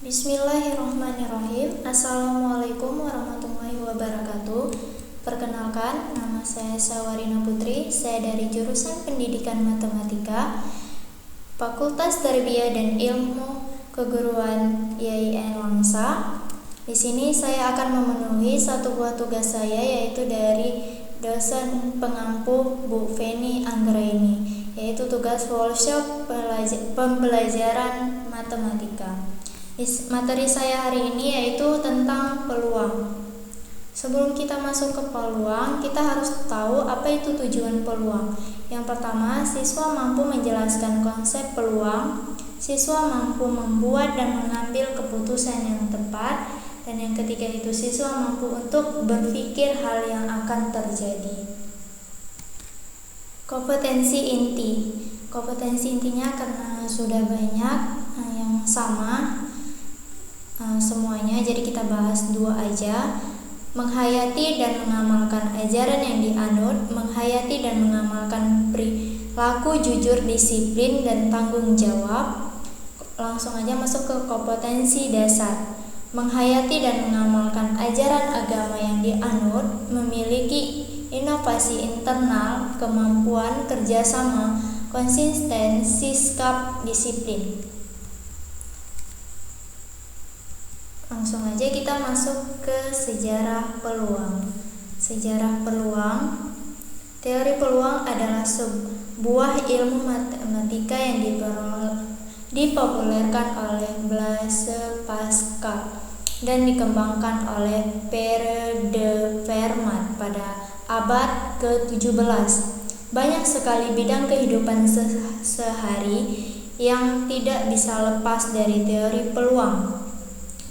Bismillahirrahmanirrahim. Assalamualaikum warahmatullahi wabarakatuh. Perkenalkan, nama saya Sawarina Putri. Saya dari jurusan Pendidikan Matematika, Fakultas Tarbiyah dan Ilmu Keguruan IAIN Wangsa. Di sini saya akan memenuhi satu buah tugas saya, yaitu dari dosen pengampu Bu Feni Anggraini, yaitu tugas workshop pembelajaran matematika. Materi saya hari ini yaitu tentang peluang. Sebelum kita masuk ke peluang, kita harus tahu apa itu tujuan peluang. Yang pertama, siswa mampu menjelaskan konsep peluang. Siswa mampu membuat dan mengambil keputusan yang tepat. Dan yang ketiga itu, siswa mampu untuk berpikir hal yang akan terjadi. Kompetensi inti. Kompetensi intinya karena sudah banyak yang sama semuanya, jadi kita bahas dua aja. Menghayati dan mengamalkan ajaran yang dianut. Menghayati dan mengamalkan perilaku jujur, disiplin, dan tanggung jawab. Langsung aja masuk ke kompetensi dasar. Menghayati dan mengamalkan ajaran agama yang dianut. Memiliki inovasi internal, kemampuan kerjasama, konsisten, sikap, disiplin. Langsung aja kita masuk ke sejarah peluang. Sejarah peluang. Teori peluang adalah sebuah ilmu matematika yang dipopulerkan oleh Blaise Pascal dan dikembangkan oleh Pierre de Fermat pada abad ke-17. Banyak sekali bidang kehidupan sehari yang tidak bisa lepas dari teori peluang.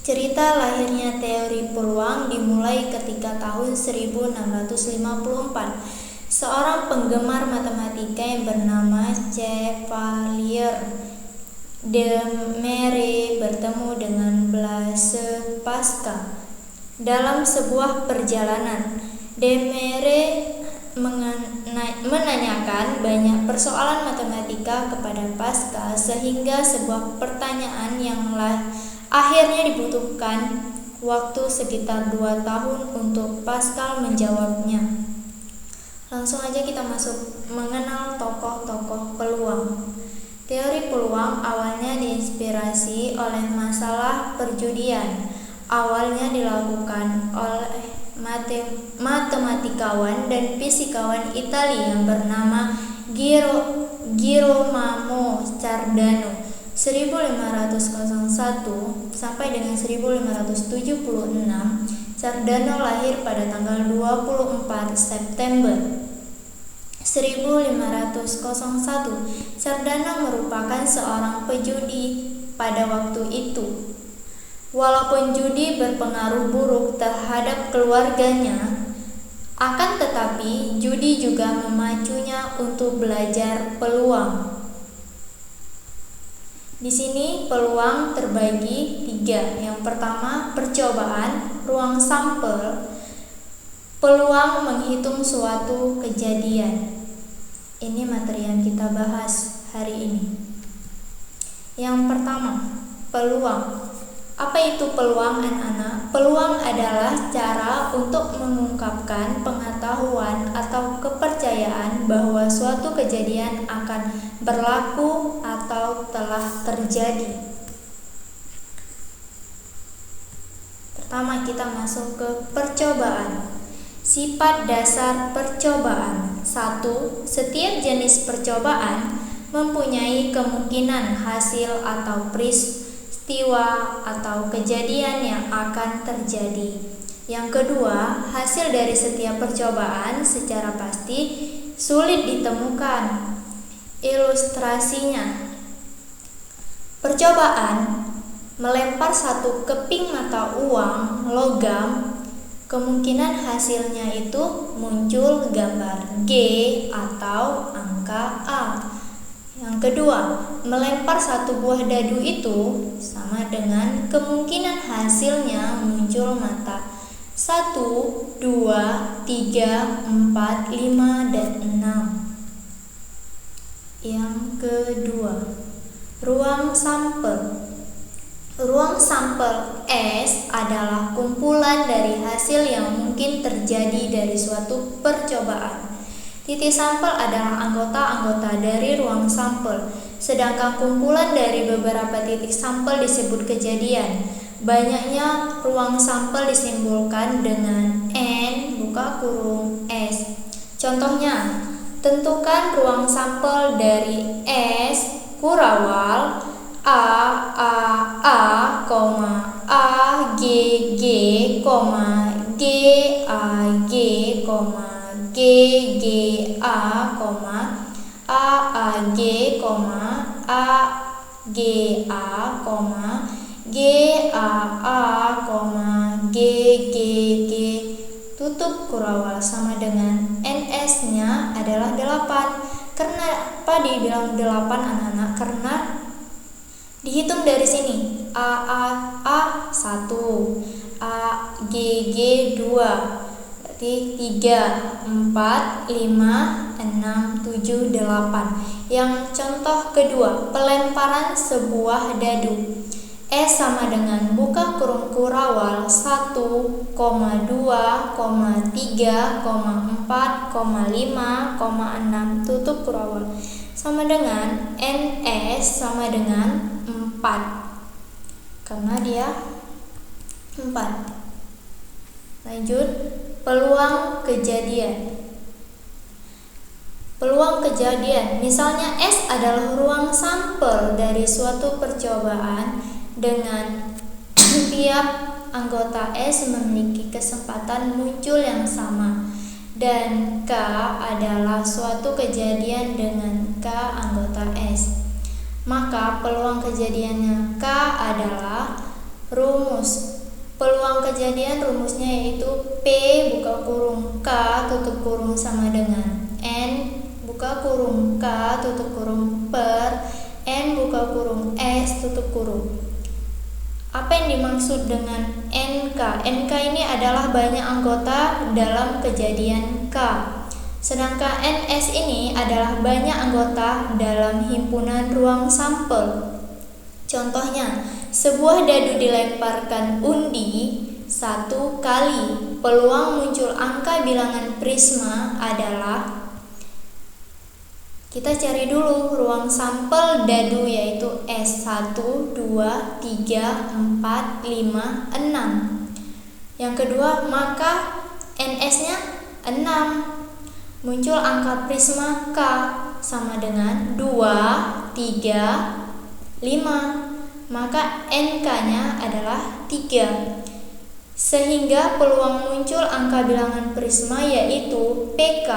Cerita lahirnya teori peluang dimulai ketika tahun 1654. Seorang penggemar matematika yang bernama Chevalier de Marie bertemu dengan Blaise Pascal dalam sebuah perjalanan. De Marie menanyakan banyak persoalan matematika kepada Pascal, sehingga sebuah pertanyaan yang akhirnya dibutuhkan waktu sekitar 2 tahun untuk Pascal menjawabnya. Langsung aja kita masuk mengenal tokoh-tokoh peluang. Teori peluang awalnya diinspirasi oleh masalah perjudian. Awalnya dilakukan oleh matematikawan dan fisikawan Italia yang bernama Girolamo Cardano. 1501 sampai dengan 1576, Cardano lahir pada tanggal 24 September 1501. Cardano merupakan seorang pejudi pada waktu itu. Walaupun judi berpengaruh buruk terhadap keluarganya, akan tetapi judi juga memacunya untuk belajar peluang. Di sini peluang terbagi 3. Yang pertama, percobaan, ruang sampel. Peluang menghitung suatu kejadian. Ini materi yang kita bahas hari ini. Yang pertama, peluang. Apa itu peluang, anak-anak? Peluang adalah cara untuk mengungkapkan pengetahuan atau kepercayaan bahwa suatu kejadian akan berlaku atau telah terjadi. Pertama, kita masuk ke percobaan. Sifat dasar percobaan. 1. Setiap jenis percobaan mempunyai kemungkinan hasil atau peristiwa atau kejadian yang akan terjadi. Yang kedua, hasil dari setiap percobaan secara pasti sulit ditemukan. Ilustrasinya, percobaan melempar satu keping mata uang logam, kemungkinan hasilnya itu muncul gambar G atau angka A. Yang kedua, melempar satu buah dadu itu sama dengan kemungkinan hasilnya muncul mata 1, 2, 3, 4, 5, dan 6. Yang kedua, ruang sampel. Ruang sampel S adalah kumpulan dari hasil yang mungkin terjadi dari suatu percobaan. Titik sampel adalah anggota-anggota dari ruang sampel, sedangkan kumpulan dari beberapa titik sampel disebut kejadian. Banyaknya ruang sampel disimbolkan dengan N (S). Contohnya, tentukan ruang sampel dari S kurawal A, G, G, A, G, G, A, G, G, tutup kurawal sama dengan NS-nya adalah 8. Kenapa dibilang 8 anak-anak? Karena dihitung dari sini. A 1, G 2, berarti 3, 4, 5, 6, 7, 8. Yang contoh kedua, pelemparan sebuah dadu. S sama dengan buka kurung kurawal 1, 2, 3, 4, 5, 6 tutup kurawal sama dengan NS sama dengan 4 karena dia 4. Lanjut, peluang kejadian. Peluang kejadian, misalnya S adalah ruang sampel dari suatu percobaan dengan tiap anggota S memiliki kesempatan muncul yang sama, dan K adalah suatu kejadian dengan K anggota S. Maka peluang kejadiannya K adalah rumus. Peluang kejadian rumusnya yaitu P buka kurung K tutup kurung sama dengan N buka kurung K tutup kurung per N buka kurung S tutup kurung. Apa yang dimaksud dengan NK? NK ini adalah banyak anggota dalam kejadian K. Sedangkan NS ini adalah banyak anggota dalam himpunan ruang sampel. Contohnya, sebuah dadu dilemparkan undi 1 kali. Peluang muncul angka bilangan prisma adalah, kita cari dulu ruang sampel dadu yaitu S1, 2, 3, 4, 5, 6. Yang kedua, maka NS-nya 6. Muncul angka prisma K sama dengan 2, 3, 5. Maka NK-nya adalah 3. Sehingga peluang muncul angka bilangan prisma yaitu PK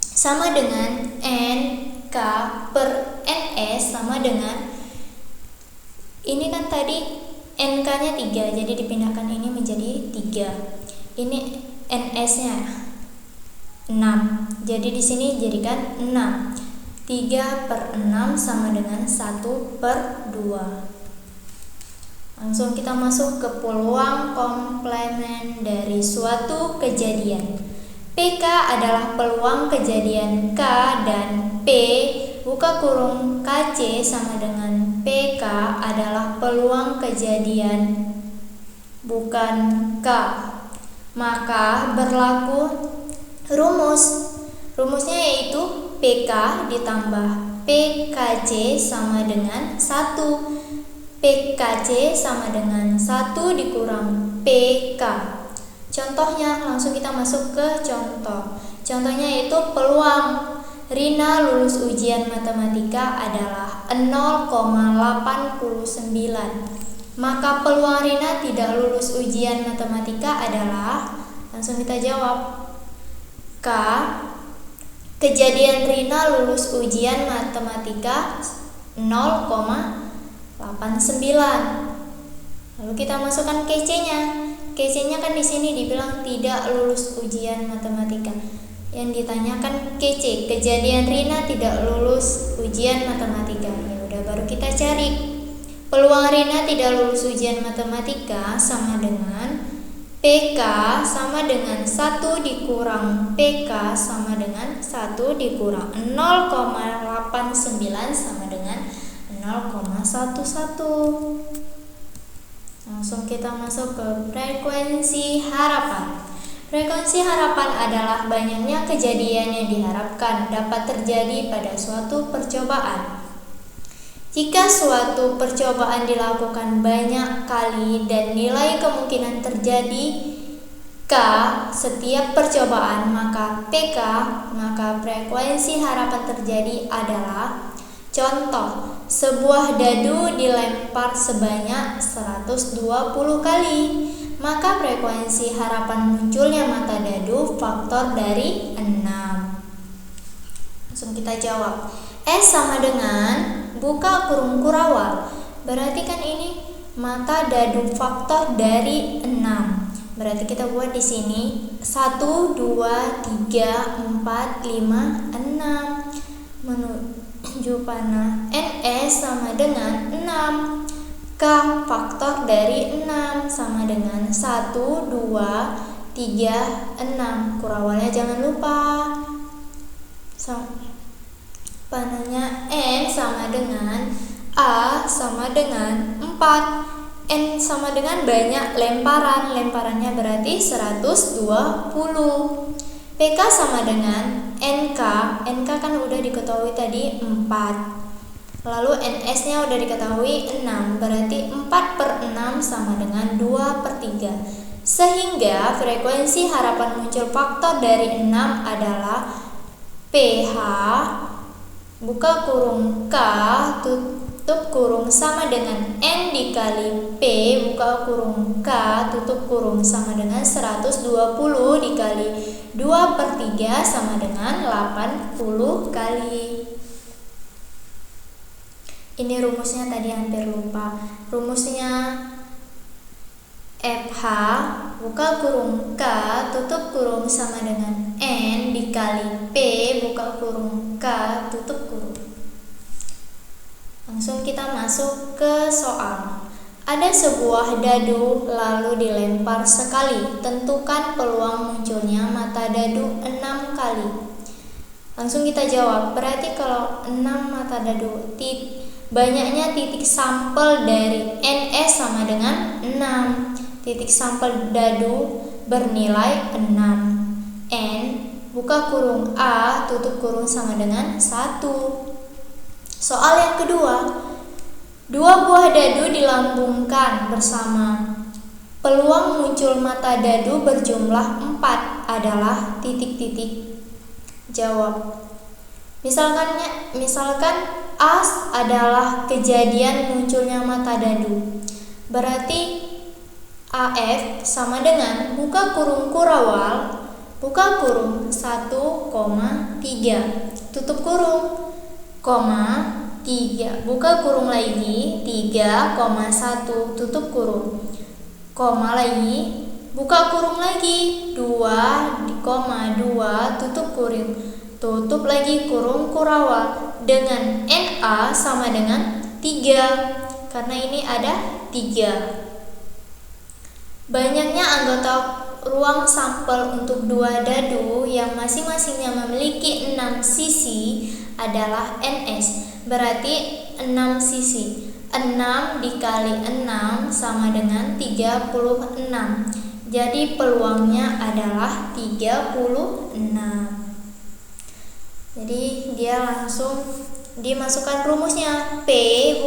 sama dengan NK per NS sama dengan, ini kan tadi NK-nya 3, jadi dipindahkan ini menjadi 3. Ini NS-nya 6. Jadi di sini jadikan 6. 3 per 6 sama dengan 1 per 2. Langsung kita masuk ke peluang komplement dari suatu kejadian. PK adalah peluang kejadian K dan P buka kurung KC sama dengan PK adalah peluang kejadian bukan K. Maka berlaku rumusnya yaitu PK ditambah PKC sama dengan 1. PKC sama dengan 1 dikurang PK. Contohnya, langsung kita masuk ke contoh. Contohnya yaitu peluang Rina lulus ujian matematika adalah 0,89. Maka peluang Rina tidak lulus ujian matematika adalah, langsung kita jawab, K. Kejadian Rina lulus ujian matematika 0,89. Lalu kita masukkan KC-nya. KC-nya kan di sini dibilang tidak lulus ujian matematika. Yang ditanyakan KC, kejadian Rina tidak lulus ujian matematika. Ya udah, baru kita cari. Peluang Rina tidak lulus ujian matematika sama dengan PK sama dengan 1 dikurang PK sama dengan 1 dikurang 0,89 sama dengan 0,11. Langsung kita masuk ke frekuensi harapan. Frekuensi harapan adalah banyaknya kejadian yang diharapkan dapat terjadi pada suatu percobaan. Jika suatu percobaan dilakukan banyak kali dan nilai kemungkinan terjadi K setiap percobaan, maka PK, maka frekuensi harapan terjadi adalah, contoh, sebuah dadu dilempar sebanyak 120 kali, maka frekuensi harapan munculnya mata dadu faktor dari 6. Langsung kita jawab. S sama dengan buka kurung kurawal. Berarti kan ini mata dadu faktor dari 6. Berarti kita buat di sini 1, 2, 3, 4, 5, 6 menuju panah. NS sama dengan 6. K faktor dari 6 sama dengan 1, 2, 3, 6. Kurawalnya jangan lupa. Panahnya N sama dengan A sama dengan 4. N sama dengan banyak lemparan, lemparannya berarti 120. PK sama dengan NK, NK kan udah diketahui tadi 4. Lalu NS nya udah diketahui 6, berarti 4/6 sama dengan 2/3. Sehingga frekuensi harapan muncul faktor dari 6 adalah PH buka kurung K tutup kurung sama dengan N dikali P buka kurung K tutup kurung sama dengan 120 dikali 2/3 sama dengan 80 kali. Ini rumusnya tadi hampir lupa. Rumusnya FH buka kurung K tutup kurung sama dengan N dikali P buka kurung K tutup kurung. Langsung kita masuk ke soal. Ada sebuah dadu lalu dilempar sekali. Tentukan peluang munculnya mata dadu 6 kali. Langsung kita jawab. Berarti kalau 6 mata dadu, banyaknya titik sampel dari NS sama dengan 6. Titik sampel dadu bernilai 6. N buka kurung A tutup kurung sama dengan 1. Soal yang kedua, 2 buah dadu dilambungkan bersama. Peluang muncul mata dadu berjumlah 4 adalah titik-titik. Jawab. Misalkan A adalah kejadian munculnya mata dadu. Berarti AF sama dengan buka kurung kurawal buka kurung 1,3 tutup kurung, 3 buka kurung lagi 3,1 tutup kurung, lagi buka kurung lagi 2,2 tutup kurung, tutup lagi kurung kurawal dengan NA sama dengan 3 karena ini ada 3. Banyaknya anggota ruang sampel untuk 2 dadu yang masing-masingnya memiliki 6 sisi adalah NS. Berarti 6 sisi. 6 dikali 6 sama dengan 36. Jadi peluangnya adalah 36. Jadi dia langsung dimasukkan rumusnya. P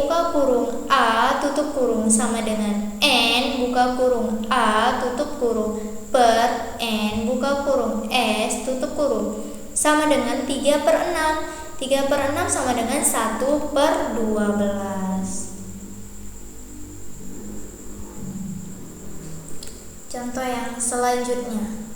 buka kurung A tutup kurung sama dengan N buka kurung A tutup kurung per N buka kurung S tutup kurung sama dengan 3/6. 3/6 sama dengan 1/12. Contoh yang selanjutnya.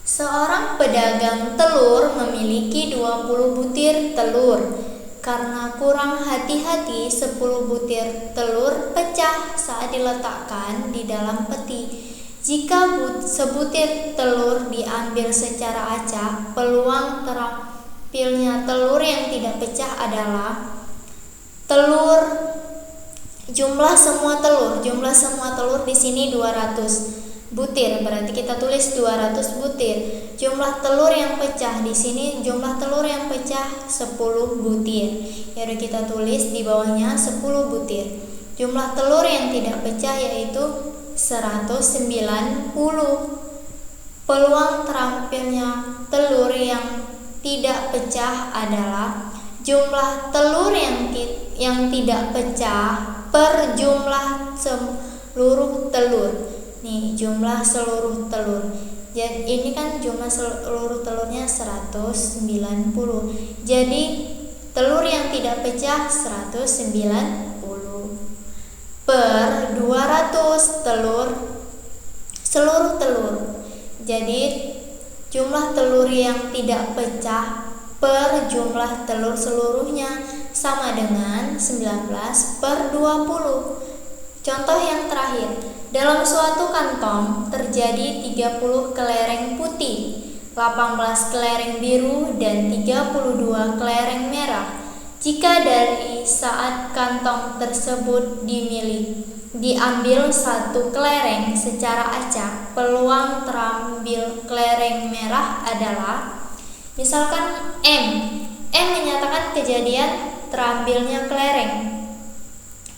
Seorang pedagang telur memiliki 20 butir telur. Karena kurang hati-hati, 10 butir telur pecah saat diletakkan di dalam peti. Jika sebutir telur diambil secara acak, peluang terampilnya telur yang tidak pecah adalah jumlah semua telur di sini 200 butir, berarti kita tulis 200 butir. Jumlah telur yang pecah di sini, jumlah telur yang pecah 10 butir. Ya udah kita tulis di bawahnya 10 butir. Jumlah telur yang tidak pecah yaitu 190. Peluang terampilnya telur yang tidak pecah adalah jumlah telur yang tidak pecah per jumlah seluruh telur. Nih, jumlah seluruh telur. Jadi ini kan jumlah seluruh telurnya 190. Jadi telur yang tidak pecah 190 per 200 telur seluruh telur. Jadi jumlah telur yang tidak pecah per jumlah telur seluruhnya sama dengan 19 per 20. Contoh yang terakhir, dalam suatu kantong terjadi 30 kelereng putih, 18 kelereng biru, dan 32 kelereng merah. Jika dari saat kantong tersebut diambil satu kelereng secara acak, peluang terambil kelereng merah adalah, misalkan M menyatakan kejadian terambilnya kelereng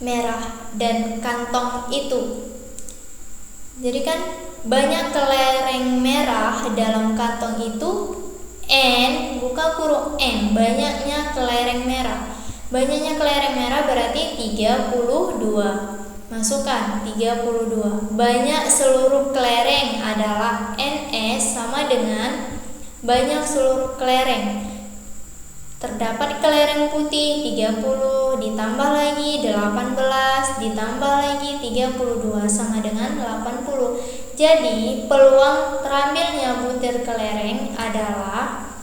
merah dan kantong itu. Jadi kan banyak kelereng merah dalam kantong itu, N buka kurung M, banyaknya kelereng merah. Banyaknya kelereng merah berarti 32. Masukkan 32. Banyak seluruh kelereng adalah NS sama dengan banyak seluruh kelereng. Terdapat kelereng putih 30 ditambah lagi 18 ditambah lagi 32 sama dengan 80. Jadi peluang terambilnya butir kelereng adalah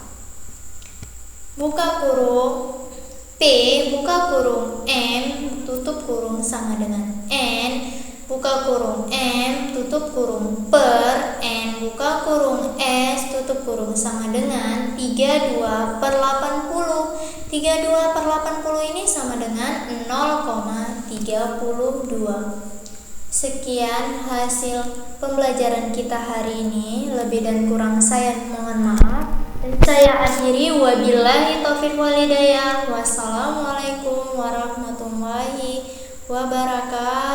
buka kurung P buka kurung M tutup kurung sama dengan N buka kurung M tutup kurung per N buka kurung S tutup kurung sama dengan 32 per 80. 32 per 80 ini sama dengan 0,32. Sekian hasil pembelajaran kita hari ini. Lebih dan kurang saya mohon maaf. Dan saya akhiri, wabillahi taufiq walhidayah. Wassalamualaikum warahmatullahi wabarakatuh.